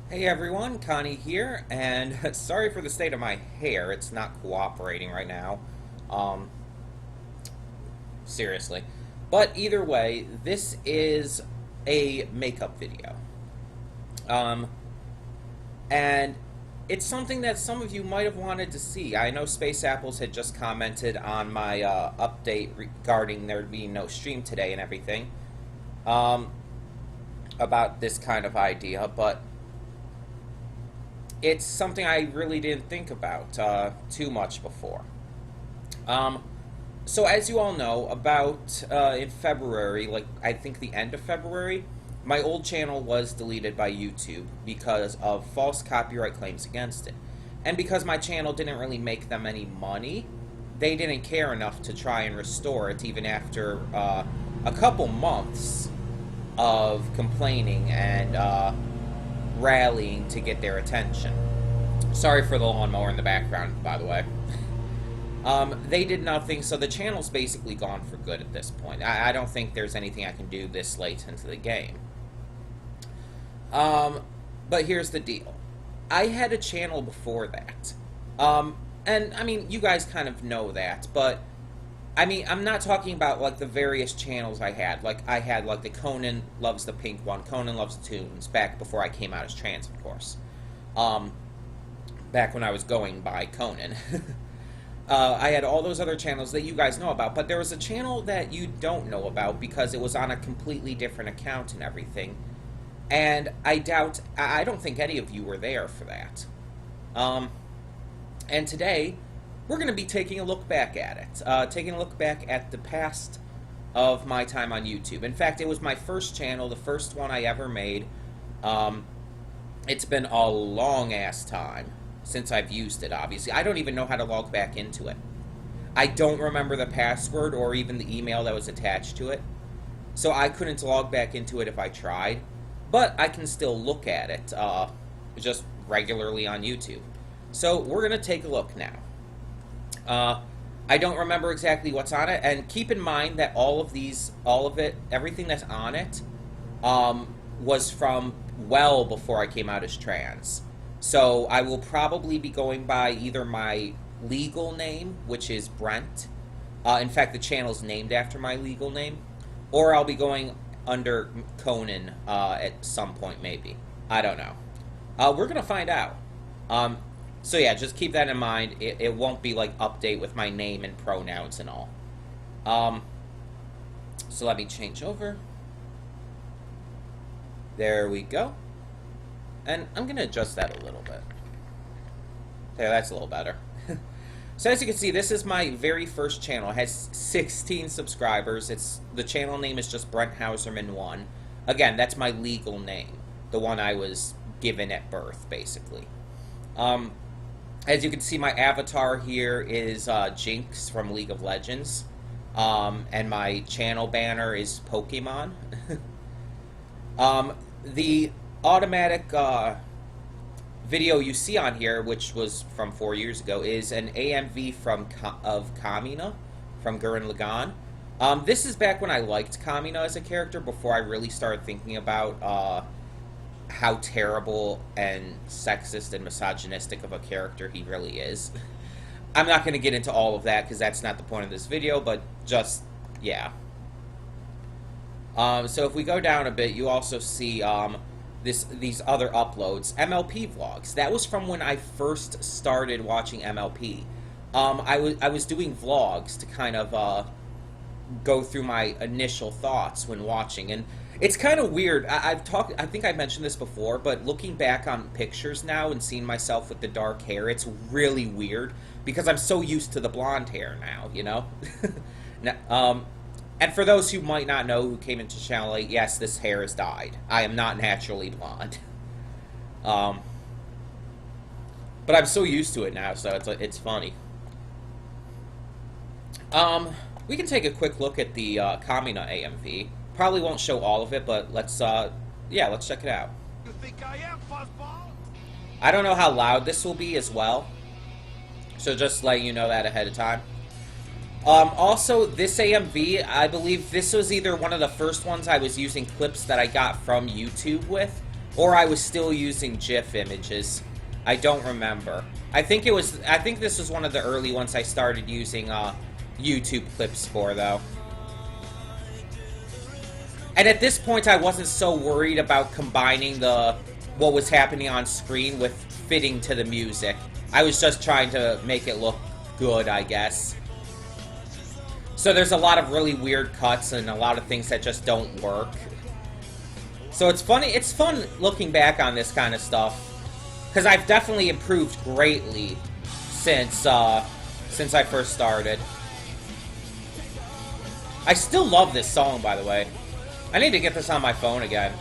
Hey everyone, Connie here, and sorry for the state of my hair. It's not cooperating right now. Um, Seriously. But either way, this is a makeup video. Um, and it's something that some of you might have wanted to see. I know Space Apples had just commented on my update regarding there being no stream today and everything um, about this kind of idea, but it's something I really didn't think about too much before. Um, so as you all know, about in February, like I think the end of February, my old channel was deleted by YouTube because of false copyright claims against it. And because my channel didn't really make them any money, they didn't care enough to try and restore it even after a couple months of complaining and rallying to get their attention. Sorry for the lawnmower in the background, by the way. They did nothing, so the channel's basically gone for good at this point. I don't think there's anything I can do this late into the game. But here's the deal. I had a channel before that. And, I mean, you guys kind of know that, but I mean, I'm not talking about, like, the various channels I had. Like, I had, like, the Conan Loves the Pink one, Conan Loves the Tunes, back before I came out as trans, of course. Back when I was going by Conan. I had all those other channels that you guys know about, but there was a channel that you don't know about because it was on a completely different account and everything. And I don't think any of you were there for that. And today, we're going to be taking a look back at it. Taking a look back at the past of my time on YouTube. In fact, it was my first channel, the first one I ever made. It's been a long-ass time since I've used it, obviously. I don't even know how to log back into it. I don't remember the password or even the email that was attached to it. So I couldn't log back into it if I tried. But I can still look at it just regularly on YouTube. So we're going to take a look now. I don't remember exactly what's on it, and keep in mind that everything that's on it, was from well before I came out as trans. So I will probably be going by either my legal name, which is Brent. In fact, the channel's named after my legal name. Or I'll be going under Conan at some point, maybe. I don't know. We're going to find out. So yeah, just keep that in mind. It won't be like update with my name and pronouns and all. So let me change over. There we go. And I'm going to adjust that a little bit. There, that's a little better. So as you can see, this is my very first channel. It has 16 subscribers. The channel name is just Brent Hauserman 1. Again, that's my legal name. The one I was given at birth, basically. As you can see, my avatar here is Jinx from League of Legends. And my channel banner is Pokemon. The automatic video you see on here, which was from 4 years ago, is an AMV of Kamina from Gurren Lagann. This is back when I liked Kamina as a character, before I really started thinking about how terrible and sexist and misogynistic of a character he really is. I'm not going to get into all of that because that's not the point of this video, but just, yeah. So if we go down a bit, you also see these other uploads. MLP vlogs. That was from when I first started watching MLP. I was doing vlogs to kind of go through my initial thoughts when watching, and it's kind of weird. I think I mentioned this before, but looking back on pictures now and seeing myself with the dark hair, it's really weird because I'm so used to the blonde hair now, you know? And for those who might not know who came into channel 8, yes, this hair is dyed. I am not naturally blonde. But I'm so used to it now, so it's funny. We can take a quick look at the Kamina AMV. Probably won't show all of it, but let's check it out. You think I am, fuzzball? I don't know how loud this will be as well, so just letting you know that ahead of time. Also, this AMV, I believe this was either one of the first ones I was using clips that I got from YouTube with, Or I was still using GIF images. I don't remember. I think this was one of the early ones I started using YouTube clips for, though. And at this point, I wasn't so worried about combining what was happening on screen with fitting to the music. I was just trying to make it look good, I guess. So there's a lot of really weird cuts and a lot of things that just don't work. So it's funny. It's fun looking back on this kind of stuff, because I've definitely improved greatly since I first started. I still love this song, by the way. I need to get this on my phone again.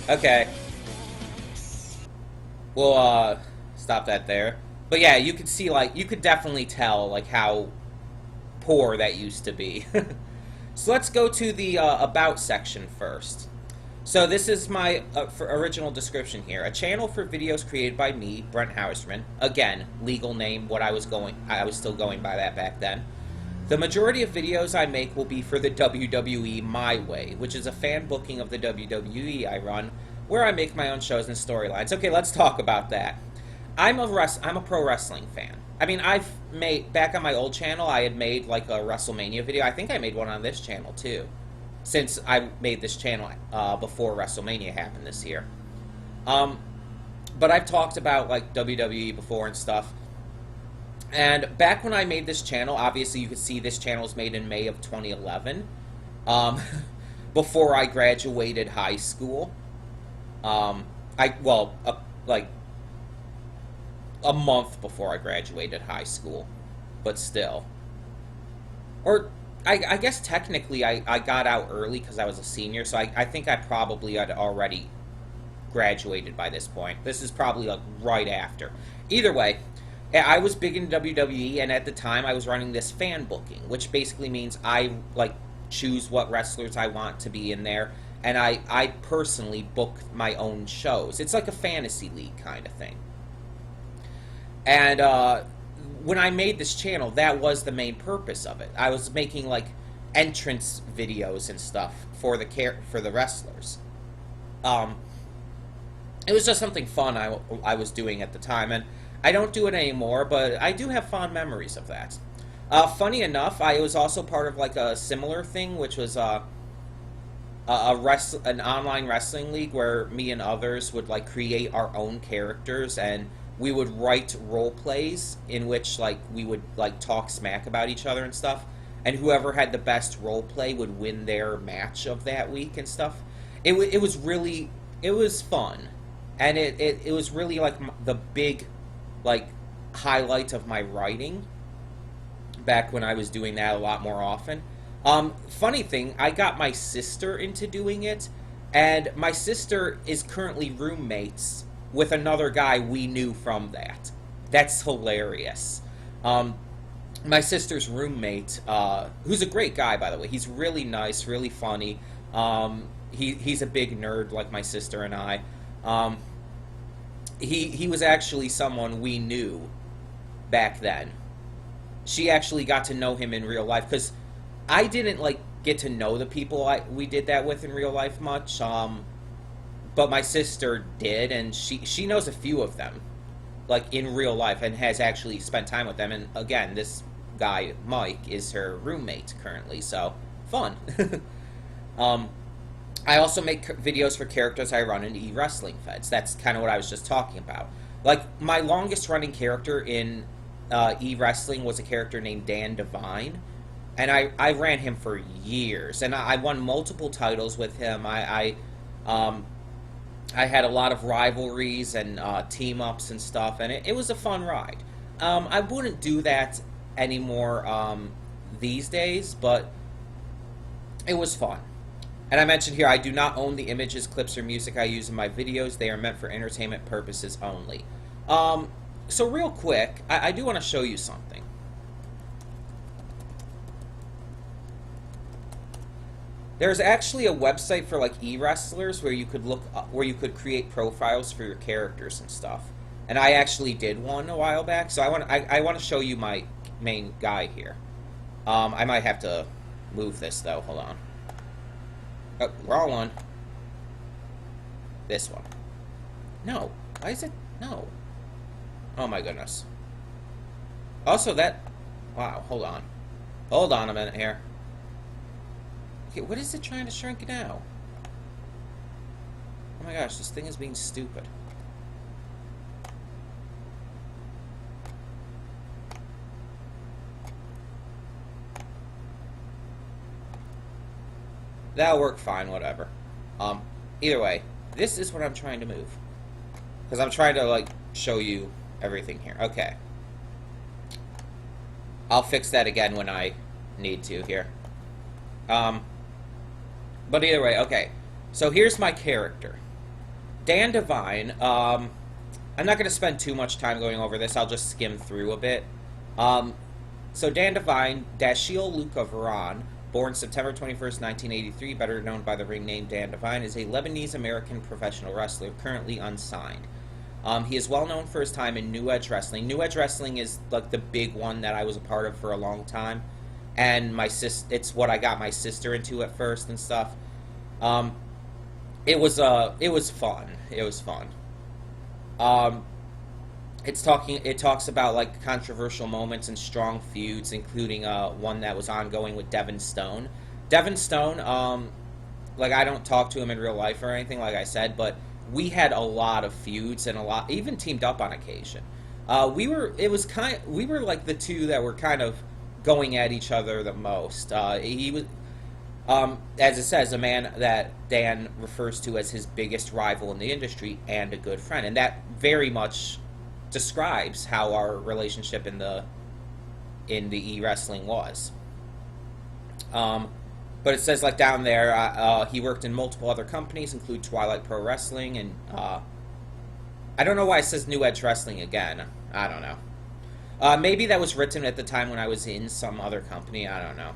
Okay. We'll, stop that there. But yeah, you could see, like, you could definitely tell, like, how poor that used to be. So let's go to the, About section first. So this is my original description here. A channel for videos created by me, Brent Hauserman. Again, legal name, I was still going by that back then. The majority of videos I make will be for the WWE My Way, which is a fan booking of the WWE I run, where I make my own shows and storylines. Okay, let's talk about that. I'm a pro wrestling fan. I mean, back on my old channel, I had made, like, a WrestleMania video. I think I made one on this channel, too, since I made this channel before WrestleMania happened this year. But I've talked about, like, WWE before and stuff. And back when I made this channel, obviously you could see this channel was made in May of 2011, before I graduated high school. Like a month before I graduated high school, but still. Or, I guess technically I got out early because I was a senior, so I think I probably had already graduated by this point. This is probably, like, right after. Either way, I was big in WWE, and at the time I was running this fan booking, which basically means I, like, choose what wrestlers I want to be in there, and I personally book my own shows. It's like a fantasy league kind of thing. And when I made this channel, that was the main purpose of it. I was making, like, entrance videos and stuff for the wrestlers. It was just something fun I was doing at the time, and I don't do it anymore, but I do have fond memories of that. Funny enough, I was also part of, like, a similar thing, which was an online wrestling league where me and others would, like, create our own characters, and we would write role plays in which, like, we would, like, talk smack about each other and stuff, and whoever had the best role play would win their match of that week and stuff. It was fun, and it was really, like, the big, like, highlight of my writing back when I was doing that a lot more often. Funny thing, I got my sister into doing it, and my sister is currently roommates with another guy we knew from that. That's hilarious. My sister's roommate, who's a great guy, by the way. He's really nice, really funny. He's a big nerd like my sister and I. He was actually someone we knew back then. She actually got to know him in real life, because I didn't, like, get to know the people we did that with in real life much, but my sister did, and she knows a few of them, like, in real life, and has actually spent time with them. And again, this guy, Mike, is her roommate currently, so fun. I also make videos for characters I run in e-wrestling feds. That's kind of what I was just talking about. Like, my longest running character in e-wrestling was a character named Dan Devine, and I ran him for years, and I won multiple titles with him. I had a lot of rivalries and team-ups and stuff, and it was a fun ride. I wouldn't do that anymore these days, but it was fun. And I mentioned here, I do not own the images, clips, or music I use in my videos. They are meant for entertainment purposes only. So real quick, I do want to show you something. There's actually a website for, like, e-wrestlers where you could create profiles for your characters and stuff. And I actually did one a while back, so I want to show you my main guy here. I might have to move this though. Hold on. Oh, wrong one. This one. No. Why is it? No. Oh my goodness. Also that... Wow, hold on. Hold on a minute here. Okay, what is it trying to shrink now? Oh my gosh, this thing is being stupid. That'll work fine, whatever. Either way, this is what I'm trying to move. Because I'm trying to, like, show you everything here. Okay. I'll fix that again when I need to here. But either way, okay. So here's my character. Dan Devine, I'm not going to spend too much time going over this. I'll just skim through a bit. So Dan Devine, Dashiell Luca Varan, born September 21st, 1983, better known by the ring name Dan Devine, is a Lebanese-American professional wrestler, currently unsigned. He is well known for his time in New Edge Wrestling. New Edge Wrestling is like the big one that I was a part of for a long time, and it's what I got my sister into at first and stuff. It was fun. It was fun. It talks about like controversial moments and strong feuds, including one that was ongoing with Devin Stone. Devin Stone, like I don't talk to him in real life or anything, like I said, but we had a lot of feuds and even teamed up on occasion. We were like the two that were kind of going at each other the most. He was, as it says, a man that Dan refers to as his biggest rival in the industry and a good friend, and that very much describes how our relationship in the e-wrestling was. But it says, like, down there, he worked in multiple other companies, include Twilight Pro Wrestling, and, I don't know why it says New Edge Wrestling again. I don't know. Maybe that was written at the time when I was in some other company. I don't know.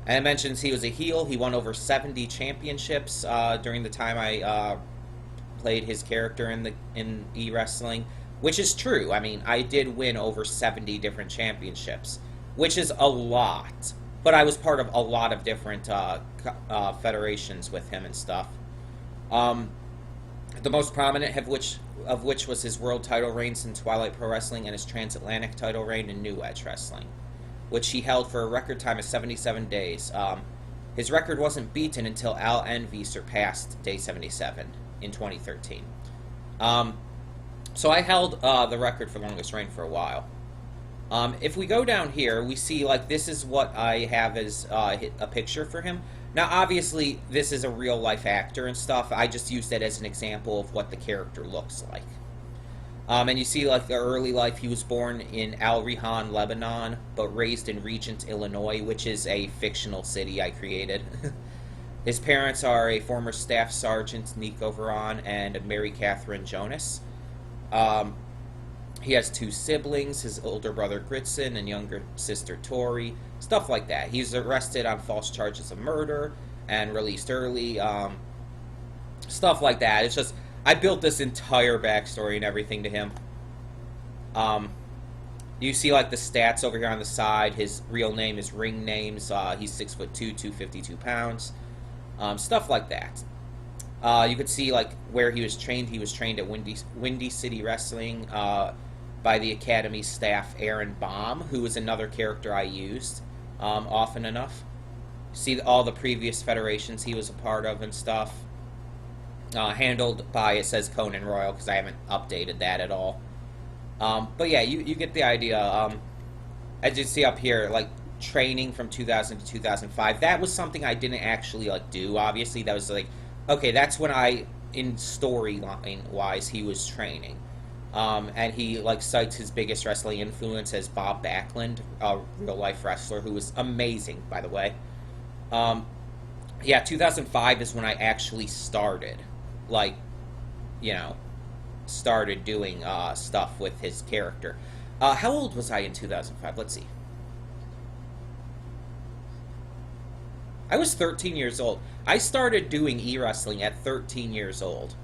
And it mentions he was a heel. He won over 70 championships, during the time I, played his character in e-wrestling, which is true. I mean, I did win over 70 different championships, which is a lot. But I was part of a lot of different federations with him and stuff. The most prominent of which was his world title reigns in Twilight Pro Wrestling and his transatlantic title reign in New Edge Wrestling, which he held for a record time of 77 days. His record wasn't beaten until Al Envy surpassed day 77 in 2013. So I held the record for longest reign for a while. If we go down here, we see, like, this is what I have as a picture for him. Now, obviously, this is a real-life actor and stuff. I just used it as an example of what the character looks like. And you see, like, the early life, he was born in Al Rihan, Lebanon, but raised in Regent, Illinois, which is a fictional city I created. His parents are a former staff sergeant, Nico Varan, and Mary Catherine Jonas. He has 2 siblings, his older brother Gritson and younger sister Tori, stuff like that. He's arrested on false charges of murder and released early, stuff like that. It's just, I built this entire backstory and everything to him. You see, like, the stats over here on the side. His real name is ring names. He's 6'2", 252 pounds. Stuff like that. You could see, like, where he was trained. He was trained at Windy City Wrestling by the Academy staff Aaron Baum, who was another character I used often enough. See all the previous federations he was a part of and stuff. Handled by, it says Conan Royal, because I haven't updated that at all. But yeah, you get the idea. As you see up here, like, training from 2000 to 2005, that was something I didn't actually, like, do, obviously. That was, like, okay, that's when in storyline-wise, he was training. And he, like, cites his biggest wrestling influence as Bob Backlund, a real-life wrestler who was amazing, by the way. Yeah, 2005 is when I actually started, like, you know, started doing stuff with his character. How old was I in 2005? Let's see. I was 13 years old. I started doing e-wrestling at 13 years old.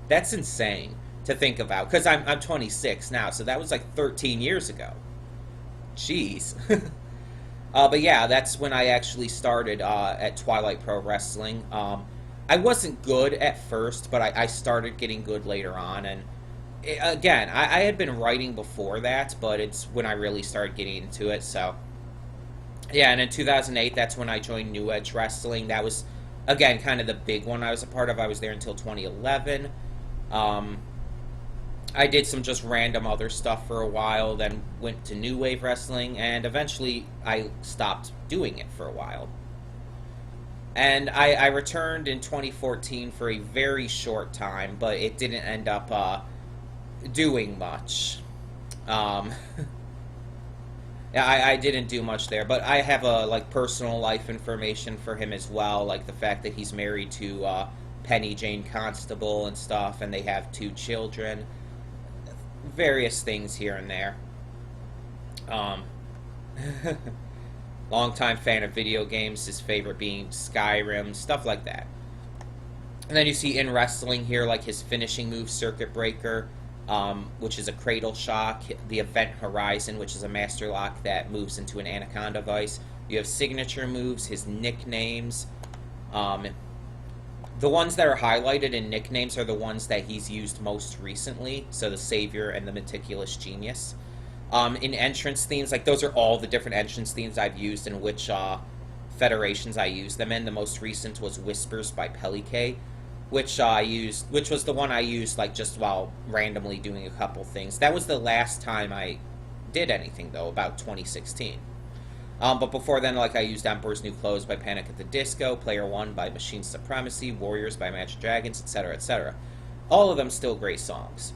That's insane. to think about, because I'm 26 now, so that was like 13 years ago. Jeez. But yeah, that's when I actually started at Twilight Pro Wrestling. I wasn't good at first, but I started getting good later on. And again, I had been writing before that, but it's when I really started getting into it. So yeah, and in 2008, that's when I joined New Edge Wrestling. That was, again, kind of the big one I was a part of. I was there until 2011. I did some just random other stuff for a while, then went to New Wave Wrestling, and eventually I stopped doing it for a while. And I returned in 2014 for a very short time, but it didn't end up doing much. Yeah, I didn't do much there, but I have like personal life information for him as well, like the fact that he's married to Penny Jane Constable and stuff, and they have 2 children. Various things here and there. Longtime fan of video games, his favorite being Skyrim, stuff like that. And then you see in wrestling here, like his finishing move, Circuit Breaker, which is a cradle shock, the Event Horizon, which is a master lock that moves into an Anaconda Vice. You have signature moves, his nicknames. The ones that are highlighted in nicknames are the ones that he's used most recently, so the Savior and the Meticulous Genius. In entrance themes, like those are all the different entrance themes I've used and which federations I use them in. The most recent was Whispers by Pelike, which was the one I used like just while randomly doing a couple things. That was the last time I did anything though, about 2016. But before then, like I used Emperor's New Clothes by Panic at the Disco, Player One by Machine Supremacy, Warriors by Magic Dragons, etc., etc. All of them still great songs.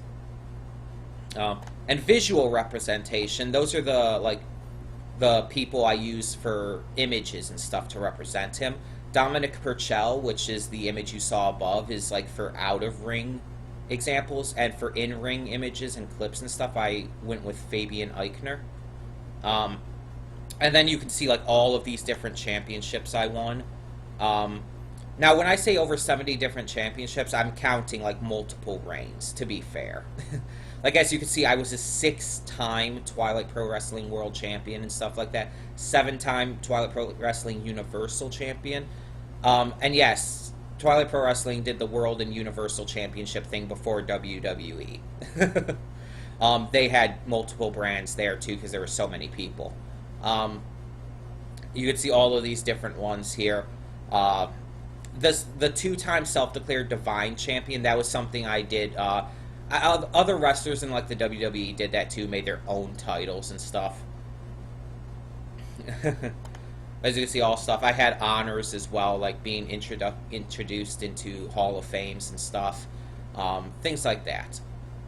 And visual representation, those are the people I use for images and stuff to represent him. Dominic Purcell, which is the image you saw above, is like for out-of-ring examples, and for in-ring images and clips and stuff, I went with Fabian Eichner. And then you can see like all of these different championships I won. Now, when I say over 70 different championships, I'm counting like multiple reigns, to be fair. Like, as you can see, I was a 6-time Twilight Pro Wrestling World Champion and stuff like that. 7-time Twilight Pro Wrestling Universal Champion. And yes, Twilight Pro Wrestling did the World and Universal Championship thing before WWE. They had multiple brands there, too, because there were so many people. You can see all of these different ones here. The 2-time self-declared Divine Champion, that was something I did. Other wrestlers in like the WWE did that too, made their own titles and stuff. As you can see, all stuff. I had honors as well, like being introduced into Hall of Fames and stuff. Things like that.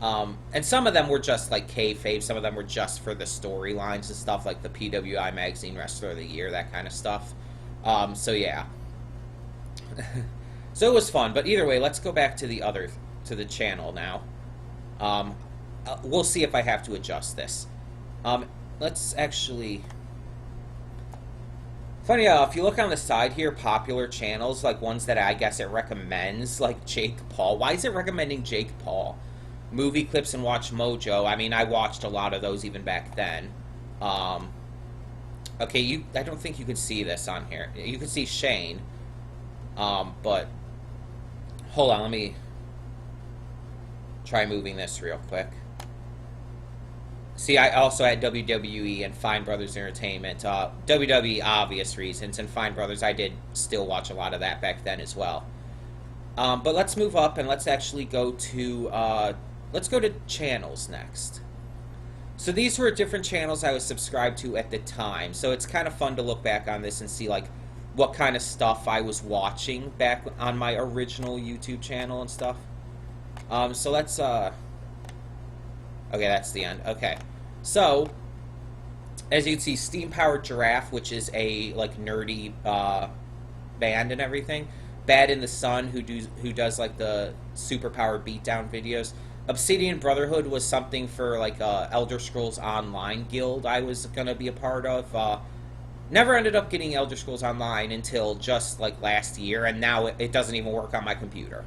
And some of them were just like kayfabe, some of them were just for the storylines and stuff, like the PWI Magazine Wrestler of the Year, that kind of stuff. So yeah. So it was fun, but either way, let's go back to the channel now. We'll see if I have to adjust this. Let's actually... Funny enough, if you look on the side here, popular channels, like ones that I guess it recommends, like Jake Paul. Why is it recommending Jake Paul? Movie Clips and Watch Mojo. I mean, I watched a lot of those even back then. Okay, I don't think you can see this on here. You can see Shane. But hold on, let me try moving this real quick. See, I also had WWE and Fine Brothers Entertainment. WWE, obvious reasons, and Fine Brothers, I did still watch a lot of that back then as well. But let's move up and let's actually go to channels next. So these were different channels I was subscribed to at the time. So it's kind of fun to look back on this and see like what kind of stuff I was watching back on my original YouTube channel and stuff. So let's okay, that's the end. Okay. So as you can see, Steam Powered Giraffe, which is a like nerdy band and everything. Bad in the Sun, who does like the superpowered beatdown videos. Obsidian Brotherhood was something for like Elder Scrolls Online guild I was gonna be a part of. Never ended up getting Elder Scrolls Online until just like last year, and now it doesn't even work on my computer.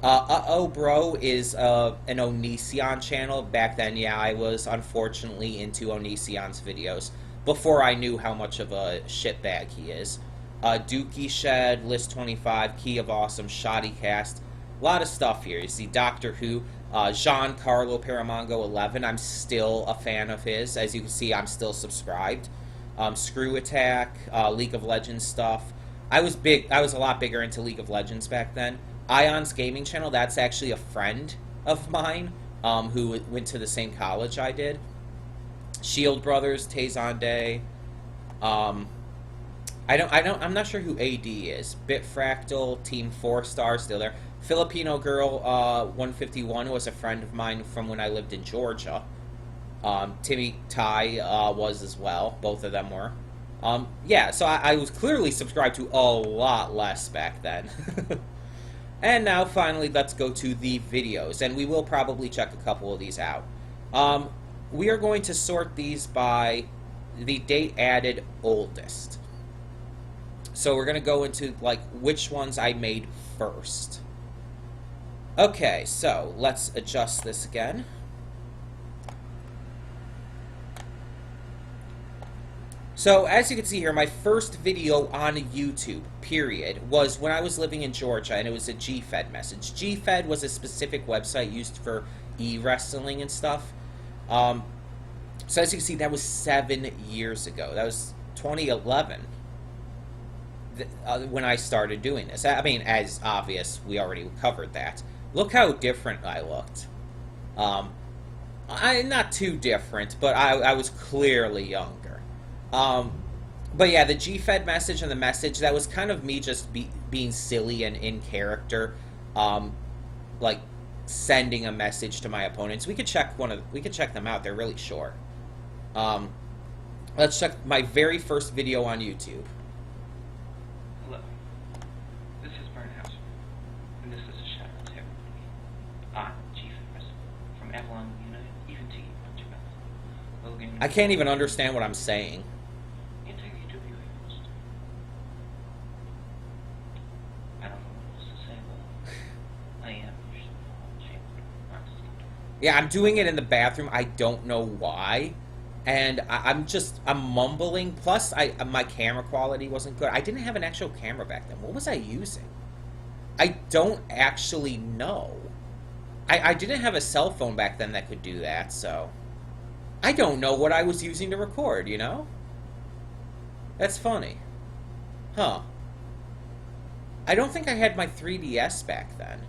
Uh-Oh Bro is an Onision channel. Back then, yeah, I was unfortunately into Onision's videos before I knew how much of a shitbag he is. Dookie Shed, List 25, Key of Awesome, Shoddy Cast, a lot of stuff here. You see Doctor Who, Giancarlo Paramongo 11, I'm still a fan of his. As you can see, I'm still subscribed. Screw Attack, League of Legends stuff. I was a lot bigger into League of Legends back then. Ion's Gaming Channel, that's actually a friend of mine, who went to the same college I did. Shield Brothers, Tezonde, I'm not sure who AD is. Bitfractal, Team 4 Star, still there. Filipino Girl, 151 was a friend of mine from when I lived in Georgia. Timmy Ty, was as well. Both of them were. Yeah, so I was clearly subscribed to a lot less back then. And now, finally, let's go to the videos. And we will probably check a couple of these out. We are going to sort these by the date added oldest. So we're going to go into, like, which ones I made first. Okay, so let's adjust this again. So, as you can see here, my first video on YouTube, period, was when I was living in Georgia, and it was a GFed message. GFed was a specific website used for e-wrestling and stuff. So, as you can see, that was 7 years ago. That was 2011 when I started doing this. I mean, as obvious, we already covered that. Look how different I looked. Not too different, but I was clearly younger. But yeah, the GFed message and the message, that was kind of me just being silly and in character, like sending a message to my opponents. We could check them out. They're really short. Let's check my very first video on YouTube. Hello, this is Burnhouse, and this is a shout out to everybody. I'm GFed from Avalon United, even to you, Logan. I can't even understand what I'm saying. Yeah, I'm doing it in the bathroom. I don't know why. And I'm mumbling. Plus, my camera quality wasn't good. I didn't have an actual camera back then. What was I using? I don't actually know. I didn't have a cell phone back then that could do that, so... I don't know what I was using to record, you know? That's funny. Huh. I don't think I had my 3DS back then.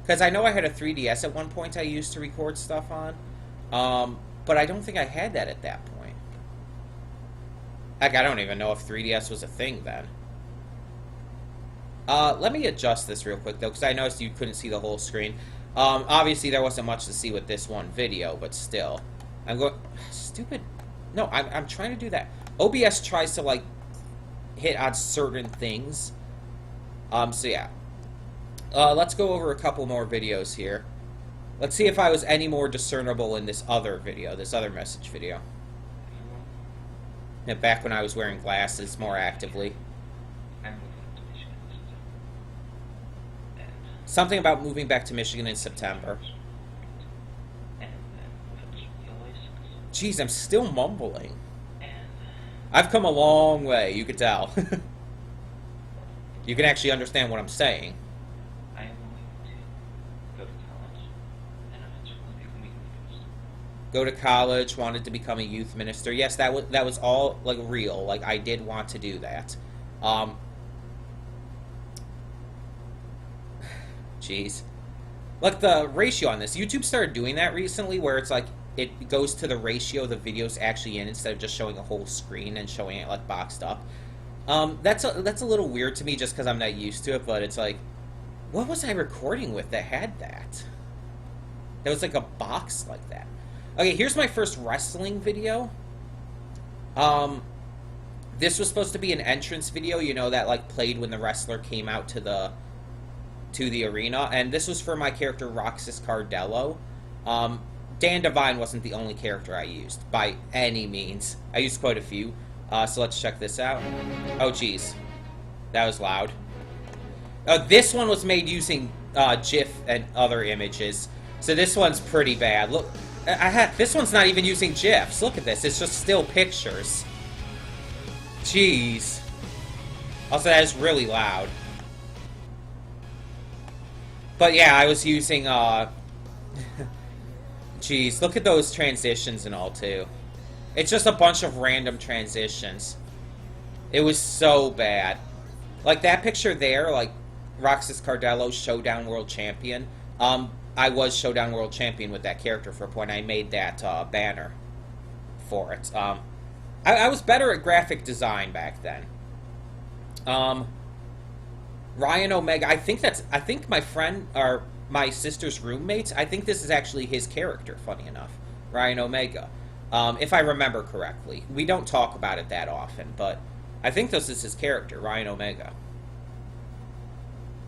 Because I know I had a 3DS at one point I used to record stuff on. But I don't think I had that at that point. Heck, I don't even know if 3DS was a thing then. Let me adjust this real quick, though, because I noticed you couldn't see the whole screen. Obviously, there wasn't much to see with this one video, but still. I'm going... Stupid... No, I'm trying to do that. OBS tries to, like, hit on certain things. So yeah. Let's go over a couple more videos here. Let's see if I was any more discernible in this other video, this other message video. Yeah, back when I was wearing glasses more actively. Something about moving back to Michigan in September. Jeez, I'm still mumbling. I've come a long way, you can tell. You can actually understand what I'm saying. Go to college, wanted to become a youth minister. Yes, that was all, like, real. Like, I did want to do that. Jeez. Like, the ratio on this. YouTube started doing that recently, where it's, like, it goes to the ratio the video's actually in, instead of just showing a whole screen and showing it, like, boxed up. That's a little weird to me, just because I'm not used to it, but it's like, what was I recording with that had that? That was, like, a box like that. Okay, here's my first wrestling video. This was supposed to be an entrance video, you know, that, like, played when the wrestler came out to the arena. And this was for my character, Roxas Cardello. Dan Devine wasn't the only character I used, by any means. I used quite a few. So let's check this out. Oh, jeez. That was loud. This one was made using GIF and other images. So this one's pretty bad. Look, this one's not even using GIFs. Look at this. It's just still pictures. Jeez. Also, that is really loud. But yeah, I was using, Jeez, look at those transitions and all, too. It's just a bunch of random transitions. It was so bad. Like, that picture there, like, Roxas Cardello, Showdown World Champion. I was Showdown World Champion with that character for a point. I made that, banner for it. I was better at graphic design back then. Ryan Omega, I think my friend, or my sister's roommate, I think this is actually his character, funny enough. Ryan Omega. If I remember correctly. We don't talk about it that often, but I think this is his character, Ryan Omega.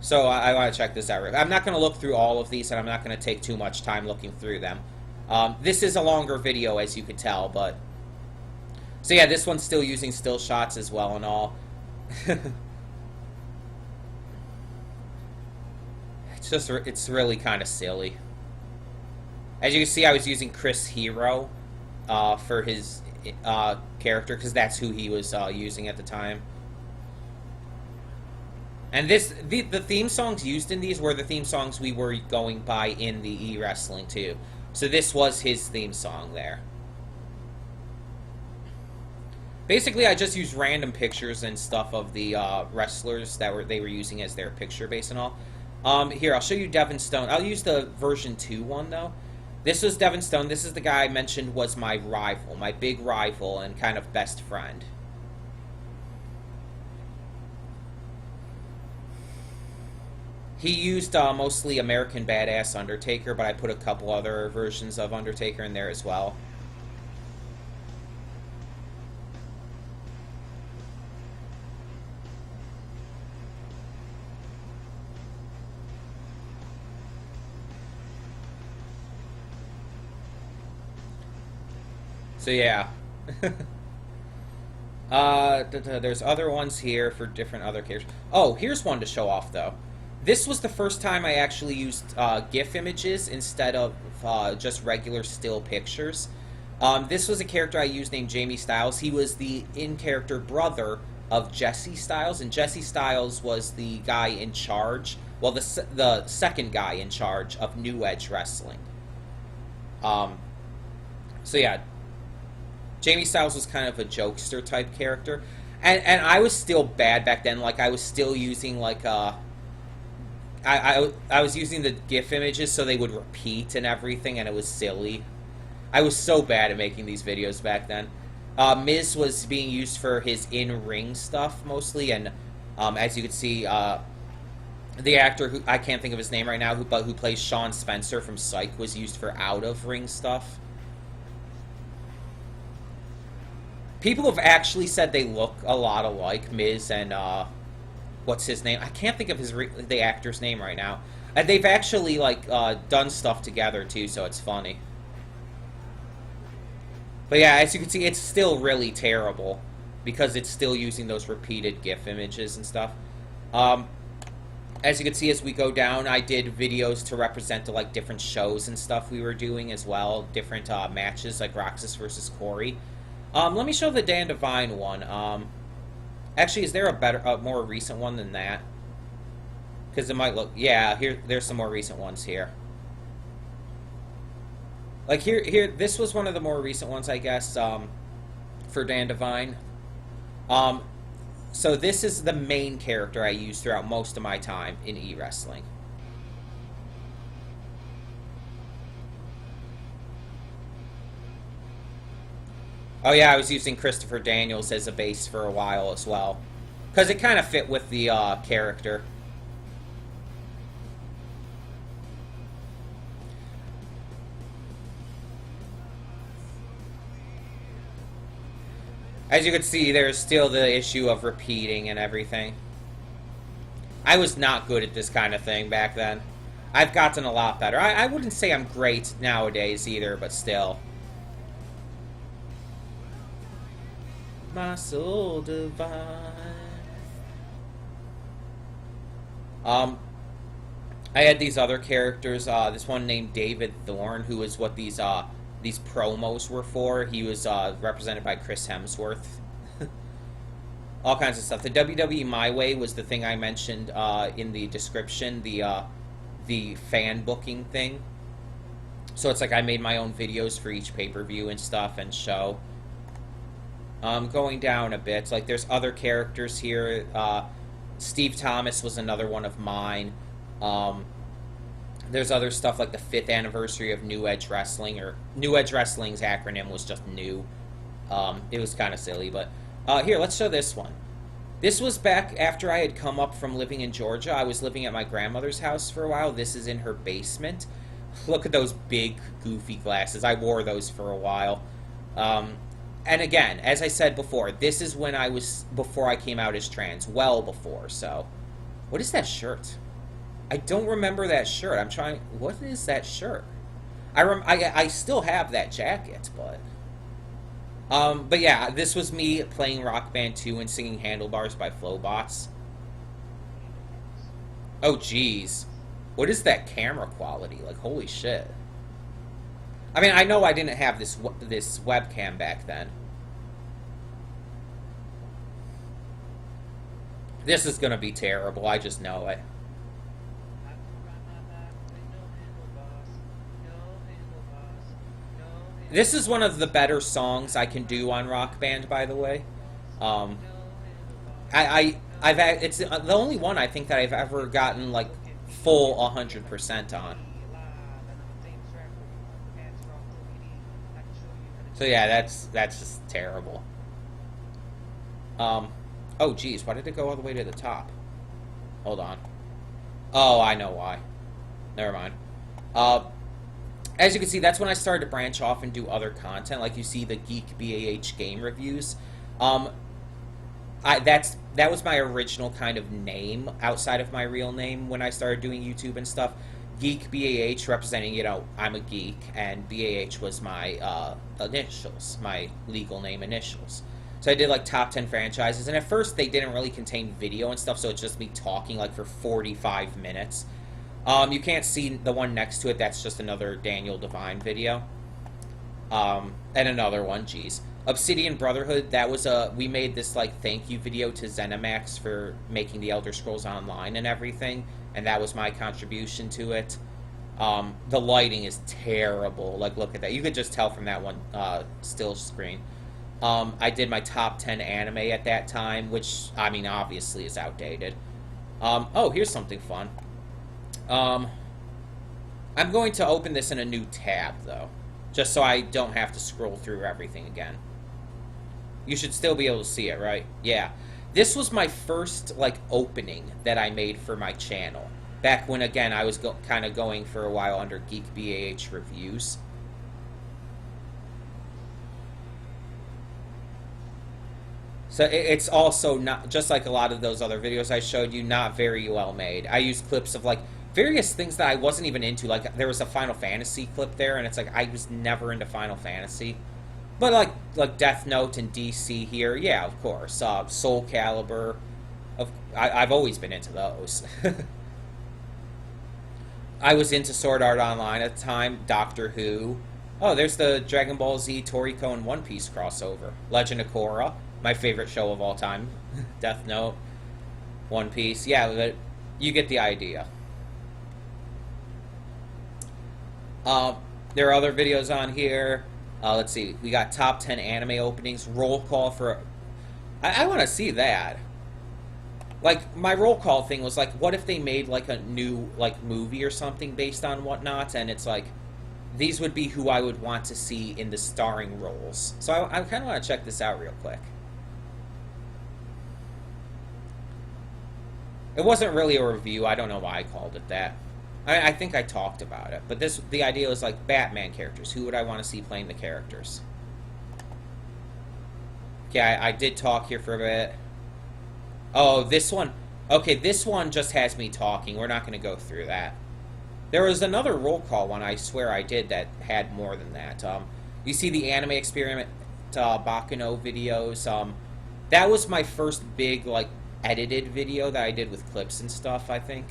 So I want to check this out. I'm not going to look through all of these, and I'm not going to take too much time looking through them. This is a longer video, as you could tell, but... So yeah, this one's still using still shots as well and all. It's really kind of silly. As you can see, I was using Chris Hero for his character, because that's who he was using at the time. And the theme songs used in these were the theme songs we were going by in the e-wrestling too. So this was his theme song there. Basically, I just used random pictures and stuff of the wrestlers that they were using as their picture base and all. Here, I'll show you Devin Stone. I'll use the version 2 one, though. This was Devin Stone. This is the guy I mentioned was my rival, my big rival and kind of best friend. He used mostly American Badass Undertaker, but I put a couple other versions of Undertaker in there as well. So yeah. There's other ones here for different other characters. Oh, here's one to show off, though. This was the first time I actually used GIF images instead of just regular still pictures. This was a character I used named Jamie Styles. He was the in-character brother of Jesse Styles, and Jesse Styles was the guy in charge, well, the second guy in charge of New Edge Wrestling. So yeah, Jamie Styles was kind of a jokester type character, and I was still bad back then. Like, I was still using like I was using the GIF images so they would repeat and everything, and it was silly. I was so bad at making these videos back then. Miz was being used for his in-ring stuff mostly, and as you can see, the actor who I can't think of his name right now, who plays Sean Spencer from Psych, was used for out-of-ring stuff. People have actually said they look a lot alike, Miz and what's his name? I can't think of the actor's name right now. And they've actually like done stuff together too, so it's funny. But yeah, as you can see, it's still really terrible because it's still using those repeated GIF images and stuff. As you can see, as we go down, I did videos to represent the like different shows and stuff we were doing as well, different matches like Roxas versus Corey. Let me show the Dan Devine one. Actually, is there a more recent one than that? Because it might look... Yeah, there's some more recent ones here. Like, this was one of the more recent ones, I guess, for Dan Devine. So this is the main character I use throughout most of my time in e-wrestling. Oh yeah, I was using Christopher Daniels as a base for a while as well, because it kind of fit with the character. As you can see, there's still the issue of repeating and everything. I was not good at this kind of thing back then. I've gotten a lot better. I wouldn't say I'm great nowadays either, but still. My soul divine. I had these other characters. This one named David Thorne, who is what these promos were for. He was represented by Chris Hemsworth. All kinds of stuff. The WWE My Way was the thing I mentioned in the description. The fan booking thing. So it's like I made my own videos for each pay-per-view and stuff and show. Going down a bit, like there's other characters here. Steve Thomas was another one of mine. There's other stuff like the 5th anniversary of New Edge Wrestling, or New Edge Wrestling's acronym was just new. It was kind of silly, but here, let's show this one. This was back after I had come up from living in Georgia. I was living at my grandmother's house for a while. This is in her basement. Look at those big, goofy glasses. I wore those for a while. And again, as I said before, this is when before I came out as trans. Well before, so. What is that shirt? I don't remember that shirt. What is that shirt? I still have that jacket, but yeah, this was me playing Rock Band 2 and singing Handlebars by Flowbots. Oh, jeez. What is that camera quality? Like, holy shit. I mean, I know I didn't have this webcam back then. This is gonna be terrible, I just know it. This is one of the better songs I can do on Rock Band, by the way. It's the only one I think that I've ever gotten like full 100% on. So yeah, that's just terrible. Oh geez, why did it go all the way to the top? Hold on. Oh, I know why. Never mind. As you can see, that's when I started to branch off and do other content, like you see the Geek BAH game reviews. That was my original kind of name outside of my real name when I started doing YouTube and stuff. Geek BAH representing, you know, I'm a geek, and BAH was my initials, my legal name initials. So I did like top 10 franchises, and at first they didn't really contain video and stuff, so it's just me talking like for 45 minutes. You can't see the one next to it, that's just another Daniel Devine video. And another one, geez. Obsidian Brotherhood, that was we made this like thank you video to ZeniMax for making the Elder Scrolls Online and everything, and that was my contribution to it. The lighting is terrible, like look at that. You could just tell from that one still screen. I did my top 10 anime at that time, which, I mean, obviously is outdated. Oh, here's something fun. I'm going to open this in a new tab, though, just so I don't have to scroll through everything again. You should still be able to see it, right? Yeah. This was my first, like, opening that I made for my channel. Back when, again, I was kind of going for a while under Geek BAH Reviews. So it's also not, just like a lot of those other videos I showed you, not very well made. I used clips of, like, various things that I wasn't even into. Like, there was a Final Fantasy clip there, and it's like, I was never into Final Fantasy. But, like Death Note and DC here, yeah, of course. Soul Calibur. I've always been into those. I was into Sword Art Online at the time, Doctor Who. Oh, there's the Dragon Ball Z, Toriko, and One Piece crossover. Legend of Korra, my favorite show of all time. Death Note, One Piece. Yeah, but you get the idea. There are other videos on here. Let's see. We got top 10 anime openings. Roll call for... I want to see that. Like, my roll call thing was like, what if they made, like, a new, like, movie or something based on whatnot, and it's like, these would be who I would want to see in the starring roles. So I kind of want to check this out real quick. It wasn't really a review. I don't know why I called it that. I think I talked about it. But the idea was like Batman characters. Who would I want to see playing the characters? Okay, I did talk here for a bit. Oh, this one. Okay, this one just has me talking. We're not going to go through that. There was another roll call one I swear I did that had more than that. You see the Anime Experiment Baccano videos. That was my first big, like, edited video that I did with clips and stuff, I think.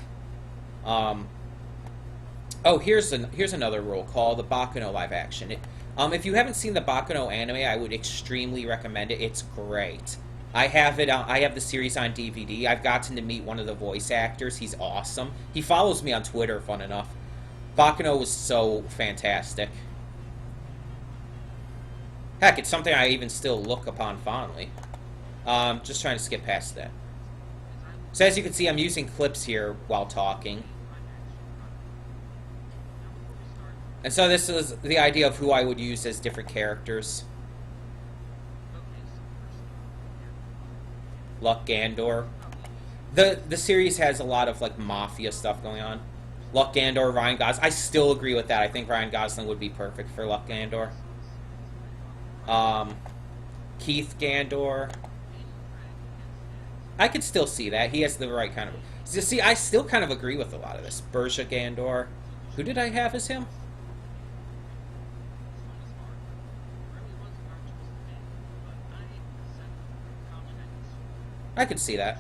Oh, here's another role called the Baccano live action. If you haven't seen the Baccano anime, I would extremely recommend it. It's great. I have it. I have the series on DVD. I've gotten to meet one of the voice actors. He's awesome. He follows me on Twitter. Fun enough. Baccano was so fantastic. Heck, it's something I even still look upon fondly. Just trying to skip past that. So as you can see, I'm using clips here while talking. And so this is the idea of who I would use as different characters. Luck Gandor. The series has a lot of like mafia stuff going on. Luck Gandor, Ryan Gosling. I still agree with that. I think Ryan Gosling would be perfect for Luck Gandor. Keith Gandor. I could still see that. He has the right kind of... See, I still kind of agree with a lot of this. Berja Gandor. Who did I have as him? I could see that.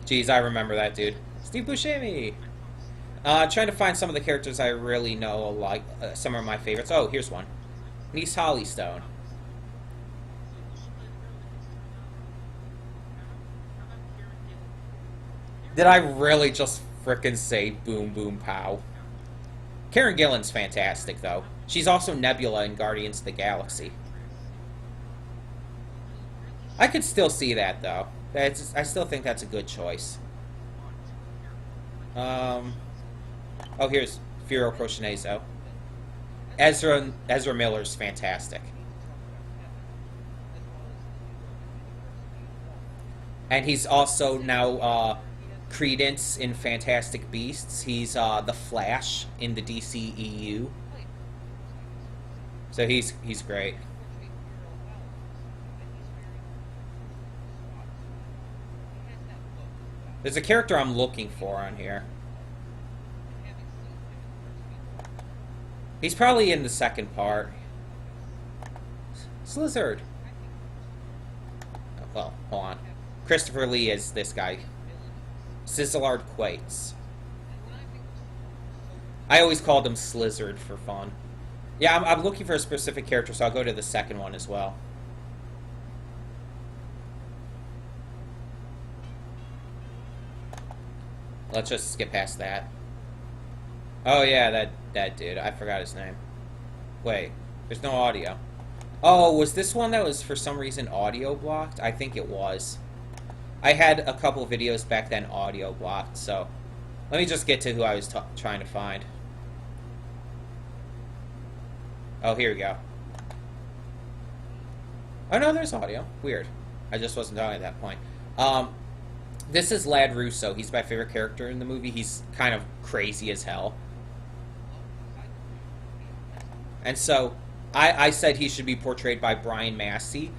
Jeez, I remember that dude. Steve Buscemi! Trying to find some of the characters I really know, like some of my favorites. Oh, here's one. Niece Hollystone. Did I really just frickin' say boom boom pow? Karen Gillan's fantastic, though. She's also Nebula in Guardians of the Galaxy. I could still see that, though. I still think that's a good choice. Oh, here's Firo Crocenezo. Ezra Miller's fantastic. And he's also now Credence in Fantastic Beasts. He's the Flash in the DCEU. So he's great. There's a character I'm looking for on here. He's probably in the second part. Slizzard. Well, hold on. Christopher Lee is this guy. Sizzlard Quates. I always called him Slizzard for fun. Yeah, I'm looking for a specific character, so I'll go to the second one as well. Let's just skip past that. Oh yeah, that dude. I forgot his name. Wait, there's no audio. Oh, was this one that was for some reason audio blocked? I think it was. I had a couple videos back then audio blocked, so let me just get to who I was trying to find. Oh, here we go. Oh no, there's audio. Weird. I just wasn't talking at that point. This is Lad Russo. He's my favorite character in the movie. He's kind of crazy as hell. And so, I said he should be portrayed by Brian Massey.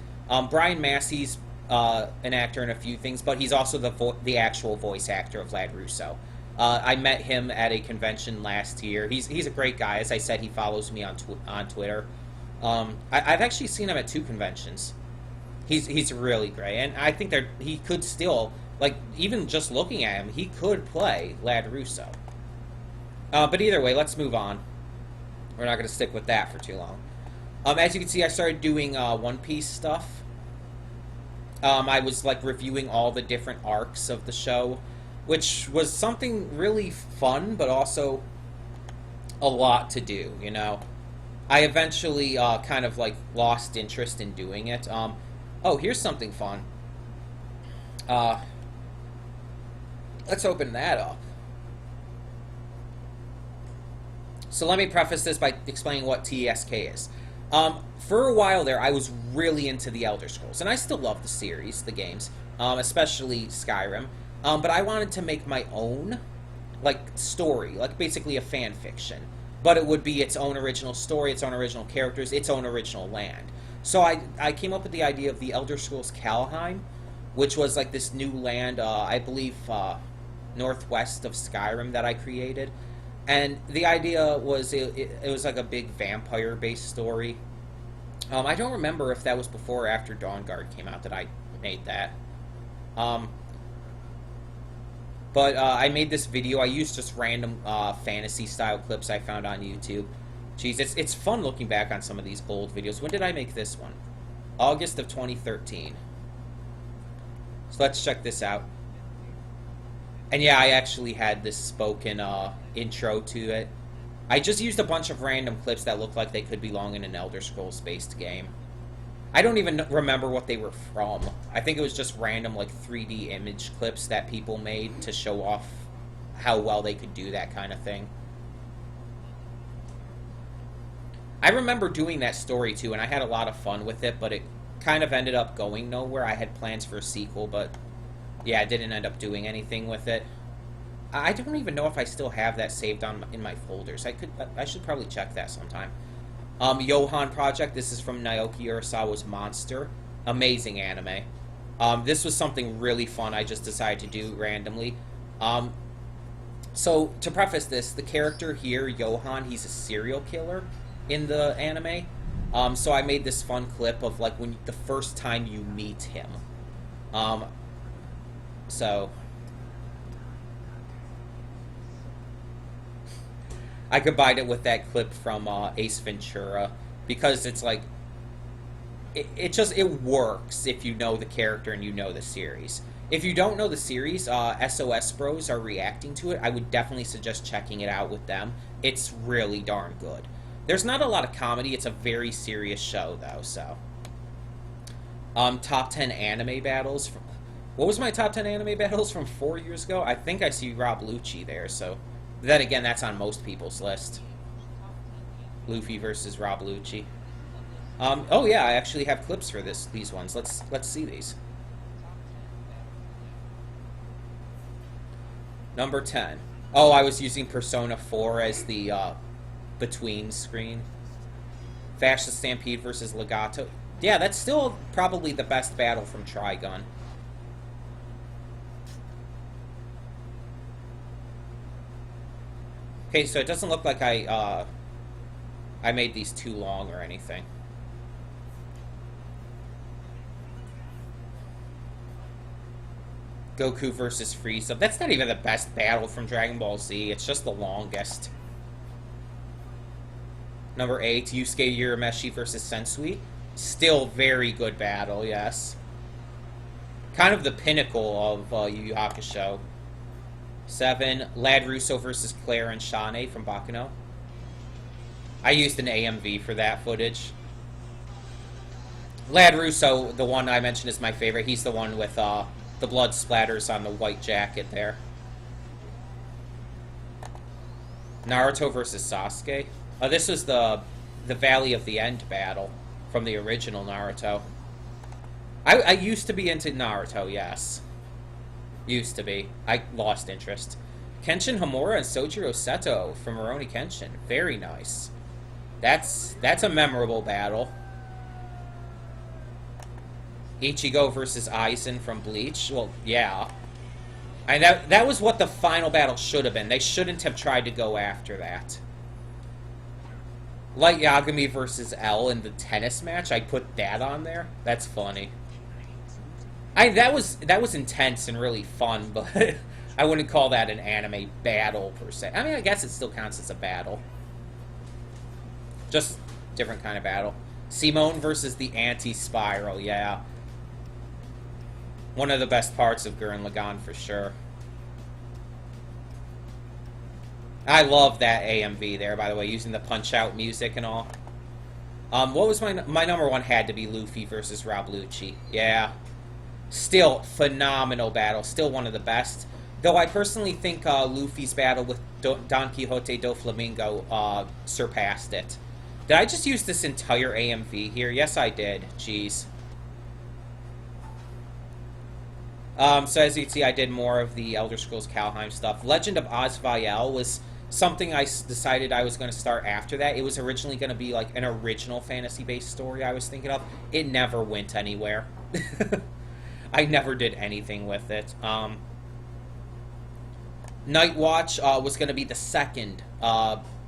Brian Massey's an actor in a few things, but he's also the actual voice actor of Lad Russo. I met him at a convention last year. He's a great guy. As I said, he follows me on Twitter. I've actually seen him at 2 conventions. He's really great, and I think he could still, like, even just looking at him, he could play Lad Russo. But either way, let's move on. We're not going to stick with that for too long. As you can see, I started doing One Piece stuff. I was like reviewing all the different arcs of the show, which was something really fun, but also a lot to do, you know. I eventually kind of like lost interest in doing it. Oh, here's something fun. Let's open that up. So let me preface this by explaining what TSK is. For a while there, I was really into the Elder Scrolls, and I still love the series, the games, especially Skyrim. But I wanted to make my own, like, story, like basically a fan fiction. But it would be its own original story, its own original characters, its own original land. So I came up with the idea of the Elder Scrolls Kalheim, which was like this new land, I believe, northwest of Skyrim that I created. And the idea was it was like a big vampire-based story. I don't remember if that was before or after Dawnguard came out that I made that. But I made this video. I used just random fantasy-style clips I found on YouTube. Jeez, it's fun looking back on some of these old videos. When did I make this one? August of 2013. So let's check this out. And yeah, I actually had this spoken intro to it. I just used a bunch of random clips that look like they could belong in an Elder Scrolls-based game. I don't even remember what they were from. I think it was just random, like, 3D image clips that people made to show off how well they could do that kind of thing. I remember doing that story, too, and I had a lot of fun with it, but it kind of ended up going nowhere. I had plans for a sequel, but, yeah, I didn't end up doing anything with it. I don't even know if I still have that saved in my folders. I should probably check that sometime. Johan Project, this is from Naoki Urasawa's Monster. Amazing anime. This was something really fun I just decided to do randomly. So, to preface this, the character here, Johan, he's a serial killer in the anime. So I made this fun clip of, like, when the first time you meet him. So... I combined it with that clip from Ace Ventura because it's like it works if you know the character and you know the series. If you don't know the series, SOS Bros are reacting to it. I would definitely suggest checking it out with them. It's really darn good. There's not a lot of comedy. It's a very serious show though. So, top 10 anime battles. What was my top 10 anime battles from 4 years ago? I think I see Rob Lucci there. So. Then again, that's on most people's list. Luffy versus Rob Lucci. Oh yeah, I actually have clips for these ones. Let's see these. Number 10. Oh, I was using Persona 4 as the between screen. Fascist Stampede versus Legato. Yeah, that's still probably the best battle from Trigun. Okay, so it doesn't look like I made these too long or anything. Goku versus Frieza. That's not even the best battle from Dragon Ball Z. It's just the longest. Number 8, Yusuke Urameshi versus Sensui. Still very good battle, yes. Kind of the pinnacle of Yu Yu Hakusho. 7, Lad Russo versus Claire and Shane from Bakuno. I used an AMV for that footage. Lad Russo, the one I mentioned, is my favorite. He's the one with the blood splatters on the white jacket there. Naruto versus Sasuke. This was the Valley of the End battle from the original Naruto. I used to be into Naruto, yes. Used to be. I lost interest. Kenshin Hamura and Sojiro Seto from Rurouni Kenshin. Very nice. That's a memorable battle. Ichigo versus Aizen from Bleach. Well, yeah. That was what the final battle should have been. They shouldn't have tried to go after that. Light Yagami versus L in the tennis match. I put that on there. That's funny. That was intense and really fun, but I wouldn't call that an anime battle per se. I mean, I guess it still counts as a battle. Just different kind of battle. Simone versus the Anti-Spiral, yeah. One of the best parts of Gurren Lagann for sure. I love that AMV there, by the way, using the Punch-Out music and all. What was my number 1 had to be Luffy versus Rob Lucci. Yeah. Still, phenomenal battle. Still one of the best. Though I personally think Luffy's battle with Don Quixote do Flamingo surpassed it. Did I just use this entire AMV here? Yes, I did. Jeez. So as you can see, I did more of the Elder Scrolls Kalheim stuff. Legend of Osvael was something I decided I was going to start after that. It was originally going to be like an original fantasy-based story I was thinking of. It never went anywhere. I never did anything with it. Night Watch was going to be the second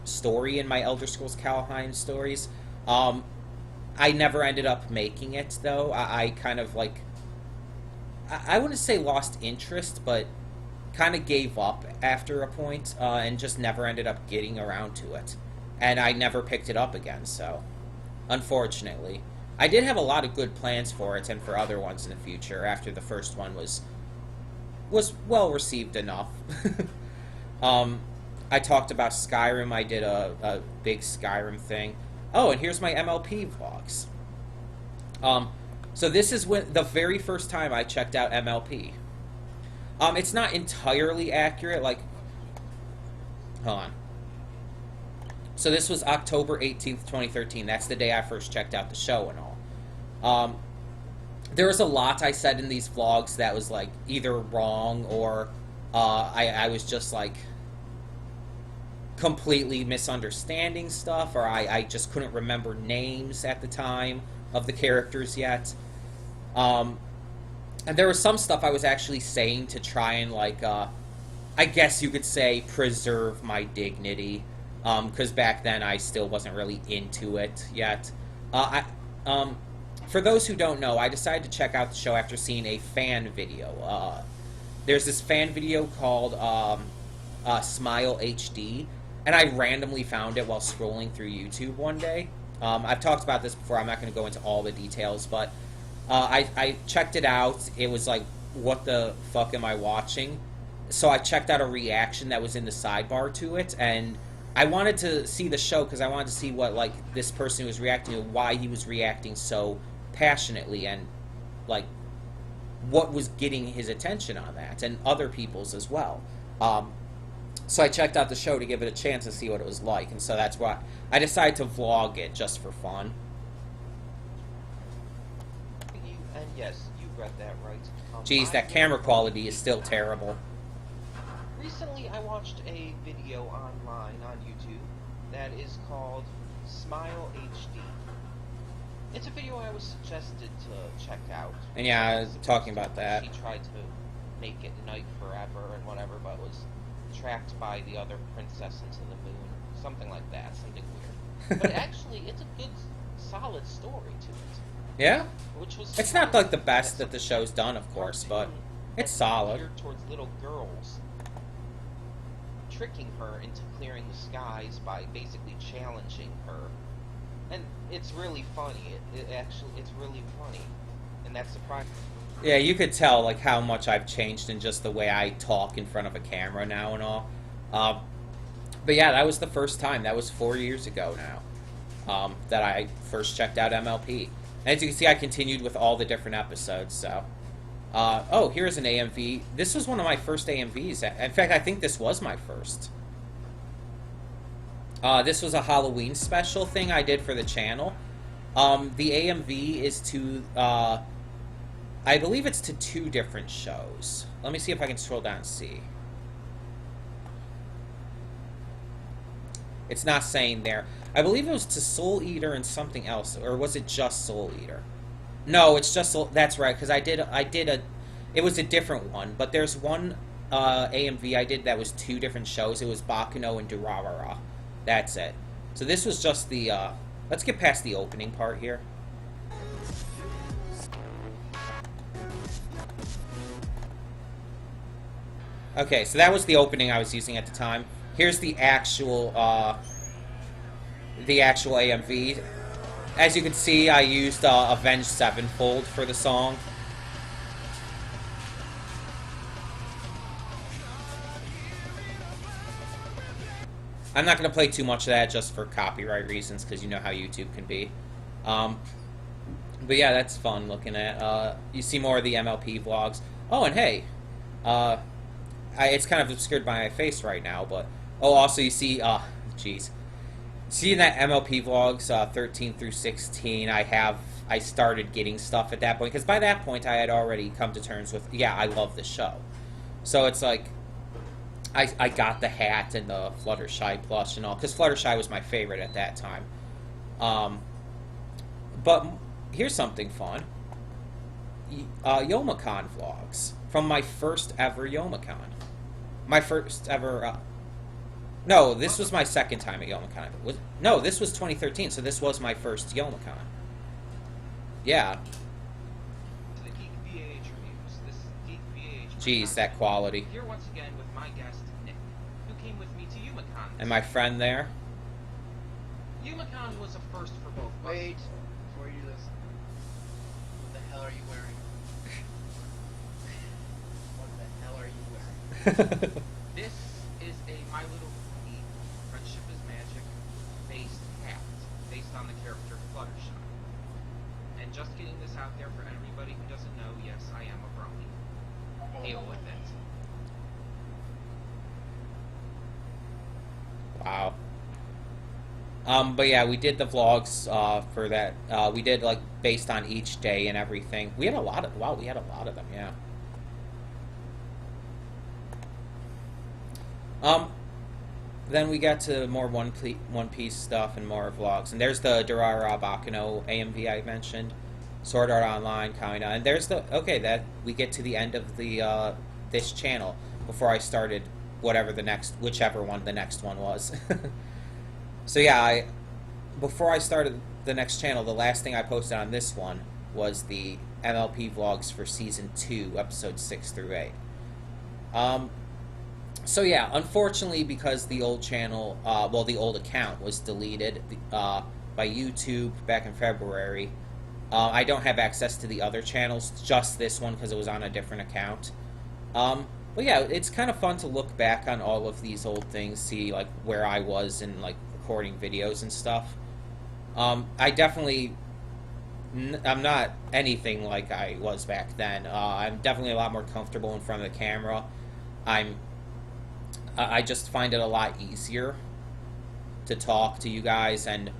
story in my Elder Scrolls Kalheim stories. I never ended up making it, though. I kind of, like... I wouldn't say lost interest, but kind of gave up after a point, and just never ended up getting around to it. And I never picked it up again, so unfortunately. I did have a lot of good plans for it and for other ones in the future after the first one was well received enough. I talked about Skyrim. I did a big Skyrim thing. Oh, and here's my MLP vlogs. So this is the very first time I checked out MLP. It's not entirely accurate, like... Hold on. So this was October 18th, 2013. That's the day I first checked out the show and all. There was a lot I said in these vlogs that was, like, either wrong or I was just, like, completely misunderstanding stuff, or I just couldn't remember names at the time of the characters yet. And there was some stuff I was actually saying to try and, like, I guess you could say preserve my dignity, because back then I still wasn't really into it yet. For those who don't know, I decided to check out the show after seeing a fan video. There's this fan video called Smile HD, and I randomly found it while scrolling through YouTube one day. I've talked about this before, I'm not going to go into all the details, but I checked it out. It was like, what the fuck am I watching? So I checked out a reaction that was in the sidebar to it, and I wanted to see the show because I wanted to see what, like, this person was reacting to, why he was reacting so passionately, and, like, what was getting his attention on that, and other people's as well. So I checked out the show to give it a chance to see what it was like, and so that's why I decided to vlog it just for fun. And yes, you read that right. Geez, that camera quality is still terrible. Recently, I watched a video online on YouTube that is called Smile HD. It's a video I was suggested to check out. And yeah, I was talking about that. She tried to make it night forever and whatever, but was tracked by the other princess into the moon. Something like that, something weird. But actually, it's a good, solid story to it. Yeah? Which was It's not like the best that the show's done, of course, but it's solid. Geared towards little girls, tricking her into clearing the skies by basically challenging her. And it's really funny. It's really funny. And that's surprising. Yeah, you could tell, like, how much I've changed in just the way I talk in front of a camera now and all. But yeah, that was the first time. That was 4 years ago now, that I first checked out MLP. And as you can see, I continued with all the different episodes, so... oh, here's an AMV. This was one of my first AMVs. In fact, I think this was my first. This was a Halloween special thing I did for the channel. The AMV is to, I believe it's to 2 different shows. Let me see if I can scroll down and see. It's not saying there. I believe it was to Soul Eater and something else, or was it just Soul Eater? No, it's just Soul... That's right, because I did a... It was a different one, but there's one AMV I did that was 2 different shows. It was Bakuno and Durarara. That's it. So this was just the, let's get past the opening part here. Okay, so that was the opening I was using at the time. Here's the actual AMV. As you can see, I used Avenged Sevenfold for the song. I'm not going to play too much of that just for copyright reasons, because you know how YouTube can be. But yeah, that's fun looking at. You see more of the MLP vlogs. Oh, and hey, it's kind of obscured by my face right now, but... Oh, also you see, jeez. See in that MLP vlogs, 13 through 16, I started getting stuff at that point, because by that point I had already come to terms with, yeah, I love the show. So it's like... I got the hat and the Fluttershy plush and all, because Fluttershy was my favorite at that time. But here's something fun. Youmacon vlogs. From my first ever Youmacon. My first ever... no, this was my second time at Youmacon. No, this was 2013, so this was my first Youmacon. Yeah. Jeez, that quality. Here once again with my guest, Nick, who came with me to YumaCon. And my friend there. YumaCon was a first for both of us. Wait, before you do this, what the hell are you wearing? What the hell are you wearing? This is a My Little Pony Friendship is Magic based hat, based on the character Fluttershy. And just getting this out there for everybody who doesn't know, yes, I am a brony. Deal with it. Wow. But yeah, we did the vlogs for that. We did like based on each day and everything. We had a lot of we had a lot of them, yeah. Then we got to more One Piece stuff and more vlogs. And there's the Durara Bakano AMV I mentioned, Sword Art Online, kinda. And there's the that we get to the end of the this channel before I started whichever one the next one was. So yeah, before I started the next channel, the last thing I posted on this one was the MLP vlogs for season 2, episodes 6 through 8. So yeah, unfortunately, because the old channel, the old account was deleted by YouTube back in February, I don't have access to the other channels, just this one because it was on a different account. But yeah, it's kind of fun to look back on all of these old things, see like where I was in like recording videos and stuff. I definitely, I'm not anything like I was back then. I'm definitely a lot more comfortable in front of the camera. I just find it a lot easier to talk to you guys and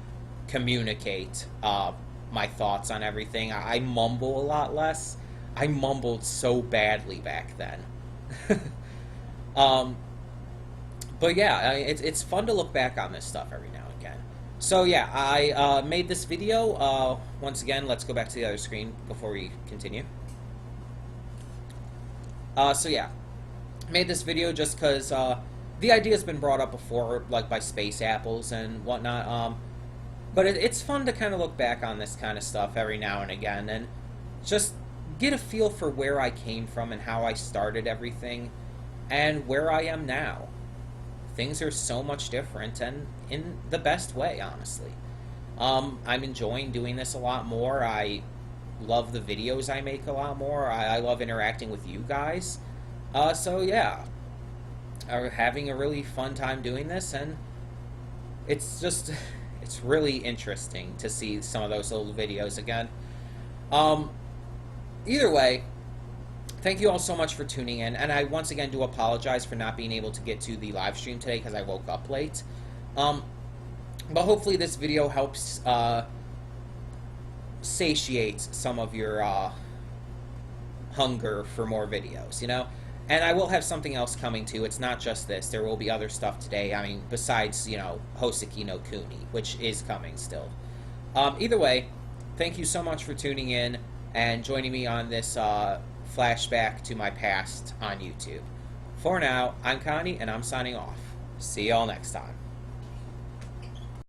communicate my thoughts on everything. I mumble a lot less. I mumbled so badly back then. But yeah, it's fun to look back on this stuff every now and again. So yeah, I made this video. Once again, let's go back to the other screen before we continue. So yeah, made this video just because the idea's been brought up before, like by Space Apples and whatnot. But it's fun to kind of look back on this kind of stuff every now and again and just get a feel for where I came from and how I started everything and where I am now. Things are so much different and in the best way, honestly. I'm enjoying doing this a lot more. I love the videos I make a lot more. I love interacting with you guys. So yeah, I'm having a really fun time doing this, and it's really interesting to see some of those old videos again. Either way, thank you all so much for tuning in, and I once again do apologize for not being able to get to the live stream today because I woke up late. But hopefully this video helps satiate some of your hunger for more videos, you know? And I will have something else coming too. It's not just this. There will be other stuff today. I mean, besides, you know, Hoseki no Kuni, which is coming still. Either way, thank you so much for tuning in and joining me on this flashback to my past on YouTube. For now, I'm Connie, and I'm signing off. See y'all next time.